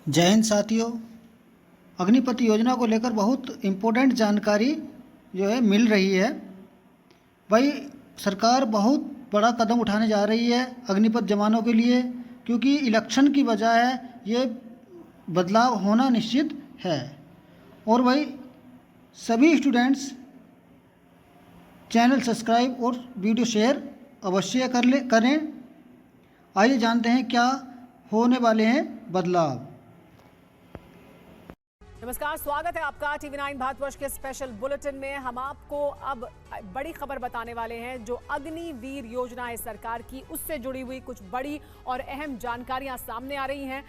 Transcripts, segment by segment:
जय हिंद साथियों। अग्निपथ योजना को लेकर बहुत इम्पोर्टेंट जानकारी जो है मिल रही है। भाई, सरकार बहुत बड़ा कदम उठाने जा रही है अग्निपथ जवानों के लिए, क्योंकि इलेक्शन की वजह है ये बदलाव होना निश्चित है। और भाई, सभी स्टूडेंट्स चैनल सब्सक्राइब और वीडियो शेयर अवश्य करें। आइए जानते हैं क्या होने वाले हैं बदलाव। नमस्कार, स्वागत है आपका टीवी 9 भारतवर्ष के स्पेशल बुलेटिन में। हम आपको अब बड़ी खबर बताने वाले हैं। जो अग्निवीर योजना है सरकार की, उससे जुड़ी हुई कुछ बड़ी और अहम जानकारियां सामने आ रही हैं।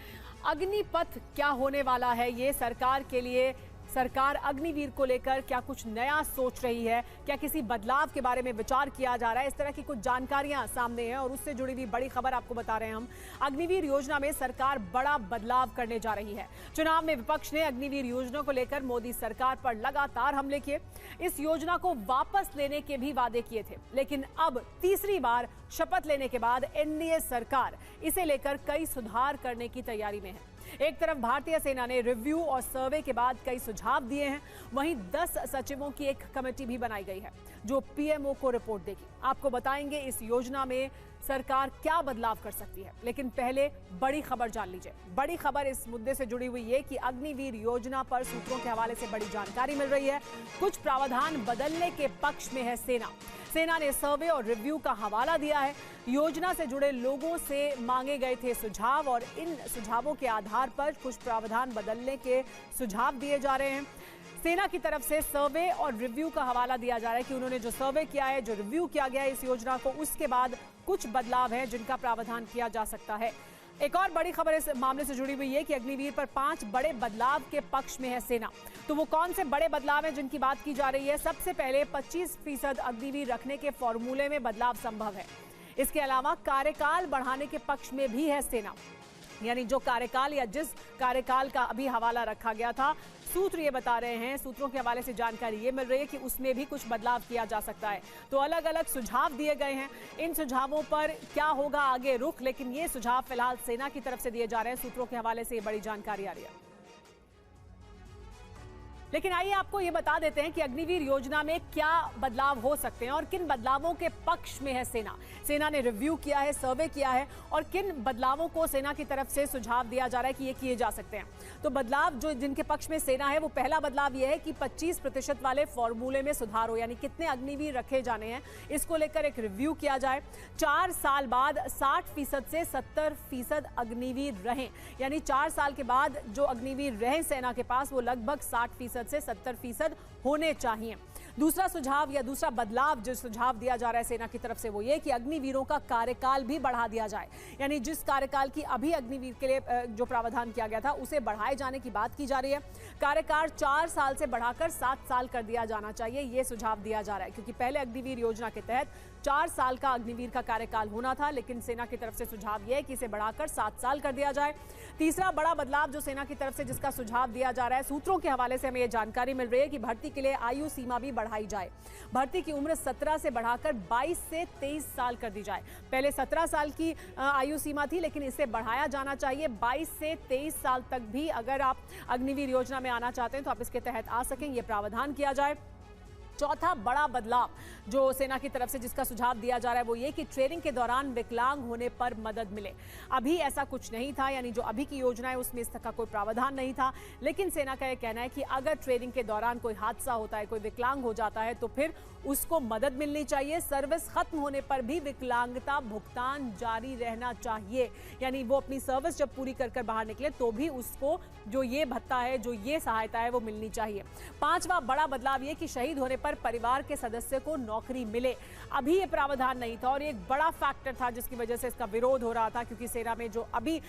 अग्निपथ क्या होने वाला है ये सरकार के लिए, सरकार अग्निवीर को लेकर क्या कुछ नया सोच रही है, क्या किसी बदलाव के बारे में विचार किया जा रहा है, इस तरह की कुछ जानकारियां सामने हैं और उससे जुड़ी हुई बड़ी खबर आपको बता रहे हैं हम। अग्निवीर योजना में सरकार बड़ा बदलाव करने जा रही है। चुनाव में विपक्ष ने अग्निवीर योजना को लेकर मोदी सरकार पर लगातार हमले किए, इस योजना को वापस लेने के भी वादे किए थे, लेकिन अब तीसरी बार शपथ लेने के बाद एनडीए सरकार इसे लेकर कई सुधार करने की तैयारी में है। एक तरफ भारतीय सेना ने रिव्यू और सर्वे के बाद कई सुझाव दिए हैं, वहीं 10 सचिवों की एक कमेटी भी बनाई गई है जो पीएमओ को रिपोर्ट देगी। आपको बताएंगे इस योजना में सरकार क्या बदलाव कर सकती है, लेकिन पहले बड़ी खबर जान लीजिए। बड़ी खबर इस मुद्दे से जुड़ी हुई है कि अग्निवीर योजना पर सूत्रों के हवाले से बड़ी जानकारी मिल रही है। कुछ प्रावधान बदलने के पक्ष में है सेना ने सर्वे और रिव्यू का हवाला दिया है। योजना से जुड़े लोगों से मांगे गए थे सुझाव और इन सुझावों के आधार पर कुछ प्रावधान बदलने के सुझाव दिए जा रहे हैं। सेना की तरफ से सर्वे और रिव्यू का हवाला दिया जा रहा है कि उन्होंने जो सर्वे किया है, जो रिव्यू किया गया है इस योजना को, उसके बाद कुछ बदलाव है जिनका प्रावधान किया जा सकता है। एक और बड़ी खबर इस मामले से जुड़ी हुई है कि अग्निवीर पर 5 बड़े बदलाव के पक्ष में है सेना। तो वो कौन से बड़े बदलाव हैं जिनकी बात की जा रही है? सबसे पहले 25% अग्निवीर रखने के फॉर्मूले में बदलाव संभव है। इसके अलावा कार्यकाल बढ़ाने के पक्ष में भी है सेना, यानी जो कार्यकाल या जिस कार्यकाल का अभी हवाला रखा गया था, सूत्र ये बता रहे हैं, सूत्रों के हवाले से जानकारी ये मिल रही है कि उसमें भी कुछ बदलाव किया जा सकता है। तो अलग अलग सुझाव दिए गए हैं, इन सुझावों पर क्या होगा आगे रुख, लेकिन ये सुझाव फिलहाल सेना की तरफ से दिए जा रहे हैं। सूत्रों के हवाले से ये बड़ी जानकारी आ रही है। लेकिन आइए आपको ये बता देते हैं कि अग्निवीर योजना में क्या बदलाव हो सकते हैं और किन बदलावों के पक्ष में है सेना ने रिव्यू किया है, सर्वे किया है, और किन बदलावों को सेना की तरफ से सुझाव दिया जा रहा है कि ये किए जा सकते हैं। तो बदलाव जो जिनके पक्ष में सेना है, वो पहला बदलाव ये है कि 25% वाले फॉर्मूले में सुधार हो, यानी कितने अग्निवीर रखे जाने हैं इसको लेकर एक रिव्यू किया जाए। 4 साल बाद 60% से 70% अग्निवीर रहें, यानी 4 साल के बाद जो अग्निवीर रहें सेना के पास, वो लगभग 60% से 70% होने चाहिए। दूसरा सुझाव या दूसरा बदलाव जो सुझाव दिया जा रहा है सेना की तरफ से, वो ये कि अग्निवीरों का कार्यकाल भी बढ़ा दिया जाए, यानी जिस कार्यकाल की अभी अग्निवीर के लिए जो प्रावधान किया गया था उसे बढ़ाए जाने की बात की जा रही है। कार्यकाल 4 साल से बढ़ाकर 7 साल कर दिया जाना चाहिए, ये सुझाव दिया जा रहा है, क्योंकि पहले अग्निवीर योजना के तहत 4 साल का अग्निवीर का कार्यकाल होना था, लेकिन सेना की तरफ से सुझाव यह है कि इसे बढ़ाकर 7 साल कर दिया जाए। तीसरा बड़ा बदलाव जो सेना की तरफ से जिसका सुझाव दिया जा रहा है, सूत्रों के हवाले से हमें यह जानकारी मिल रही है कि भर्ती के लिए आयु सीमा भी बढ़ाई जाए। भर्ती की उम्र 17 से बढ़ाकर 22 से 23 साल कर दी जाए। पहले 17 साल की आयु सीमा थी, लेकिन इसे बढ़ाया जाना चाहिए 22 से 23 साल तक भी। अगर आप अग्निवीर योजना में आना चाहते हैं तो आप इसके तहत आ सकें, यह प्रावधान किया जाए। चौथा बड़ा बदलाव जो सेना की तरफ से जिसका सुझाव दिया जा रहा है, वो ये कि ट्रेनिंग के दौरान विकलांग होने पर मदद मिले। अभी ऐसा कुछ नहीं था, यानी जो अभी की योजना है उसमें इस तरह का कोई प्रावधान नहीं था, लेकिन सेना का यह कहना है कि अगर ट्रेनिंग के दौरान कोई हादसा होता है, कोई विकलांग हो जाता है, तो फिर उसको मदद मिलनी चाहिए। सर्विस खत्म होने पर भी विकलांगता भुगतान जारी रहना चाहिए, यानी वो अपनी सर्विस जब पूरी कर बाहर निकले तो भी उसको जो ये भत्ता है, जो ये सहायता है, वो मिलनी चाहिए। 5वां बड़ा बदलाव ये कि शहीद होने पर परिवार के सदस्य को नौकरी मिले। अभी ये प्रावधान नहीं था और ये एक बड़ा फैक्टर था जिसकी वजह से इसका विरोध हो रहा था, क्योंकि सेना में जो अभी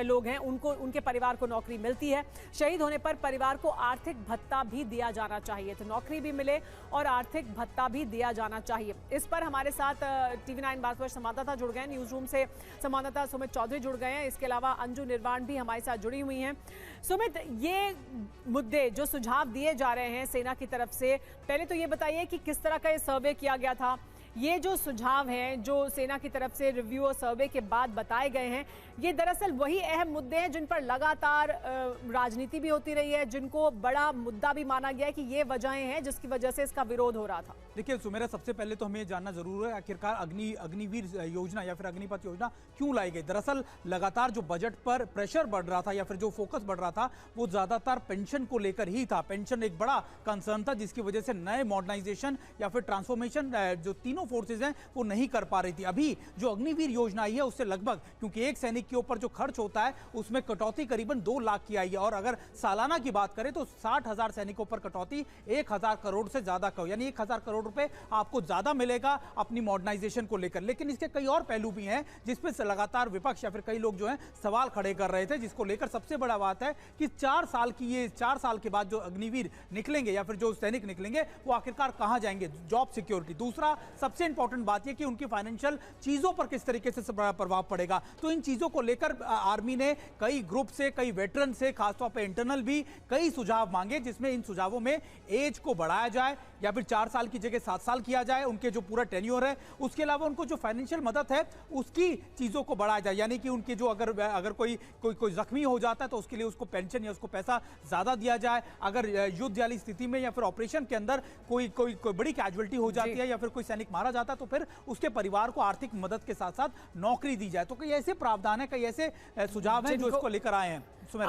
लोग हैं उनको उनके परिवार को नौकरी मिलती है। शहीद होने पर परिवार को आर्थिक भत्ता भी दिया जाना चाहिए, तो नौकरी भी मिले और आर्थिक भत्ता भी दिया जाना चाहिए। इस पर हमारे साथ टीवी 9 भारतवर्ष संवाददाता जुड़ गए हैं, न्यूज रूम से संवाददाता सुमित चौधरी जुड़ गए हैं, इसके अलावा अंजू निर्वाण भी हमारे साथ जुड़ी हुई हैं। सुमित, ये मुद्दे जो सुझाव दिए जा रहे हैं सेना की तरफ से, पहले तो ये बताइए कि किस तरह का ये सर्वे किया गया था, ये जो सुझाव हैं जो सेना की तरफ से रिव्यू और सर्वे के बाद बताए गए हैं, ये दरअसल वही अहम मुद्दे हैं जिन पर लगातार राजनीति भी होती रही है, जिनको बड़ा मुद्दा भी माना गया है कि ये वजहें हैं जिसकी वजह से इसका विरोध हो रहा था। देखिए सुमेरा, सबसे पहले तो हमें जानना जरूर है आखिरकार अग्निवीर योजना या फिर अग्निपथ योजना क्यों लाई गई। दरअसल लगातार जो बजट पर प्रेशर बढ़ रहा था या फिर जो फोकस बढ़ रहा था वो ज्यादातर पेंशन को लेकर ही था। पेंशन एक बड़ा कंसर्न था जिसकी वजह से नए मॉडर्नाइजेशन या फिर ट्रांसफॉर्मेशन जो तीनों फोर्सेज हैं वो नहीं कर पा रही थी। अभी जो अग्निवीर योजना आई है उससे लगभग, क्योंकि एक सैनिक के ऊपर जो खर्च होता है उसमें कटौती करीबन 2 लाख की आई है, और अगर सालाना की बात करें तो 60,000 सैनिकों पर कटौती 1,000 करोड़ से ज्यादा का, यानी 1,000 करोड़ रुपए आपको ज्यादा मिलेगा अपनी मॉडर्नाइजेशन को लेकर। लेकिन इसके कई और पहलू भी हैं जिस पे लगातार विपक्ष या फिर कई लोग जो हैं सवाल खड़े कर रहे थे, जिसको लेकर सबसे बड़ा बात है कि 4 साल के बाद जो अग्निवीर निकलेंगे या फिर जो सैनिक निकलेंगे वो आखिरकार कहां जाएंगे, जॉब सिक्योरिटी। दूसरा सबसे इंपॉर्टेंट बात यह कि उनकी फाइनेंशियल चीजों पर किस तरीके से प्रभाव पड़ेगा। तो इन चीजों को लेकर आर्मी ने कई ग्रुप से, कई वेटरन से, खासतौर पर इंटरनल भी कई सुझाव मांगे, जिसमें इन सुझावों में एज को बढ़ाया जाए या फिर 4 साल की जगह 7 साल किया जाए, उनके जो पूरा टेन्योर है। उसके अलावा उनको जो फाइनेंशियल मदद है उसकी चीजों को बढ़ाया जाए, यानी कि उनके जो अगर कोई जख्मी हो जाता है तो उसके लिए उसको पेंशन या उसको पैसा ज्यादा दिया जाए। अगर युद्ध वाली स्थिति में या फिर ऑपरेशन के अंदर कोई बड़ी कैजुअलिटी हो जाती है या फिर कोई सैनिक मारा जाता है तो फिर उसके परिवार को आर्थिक मदद के साथ साथ नौकरी दी जाए। तो कई ऐसे प्रावधान है, कई ऐसे सुझाव हैं जो इसको लेकर आए हैं। सुमेरा।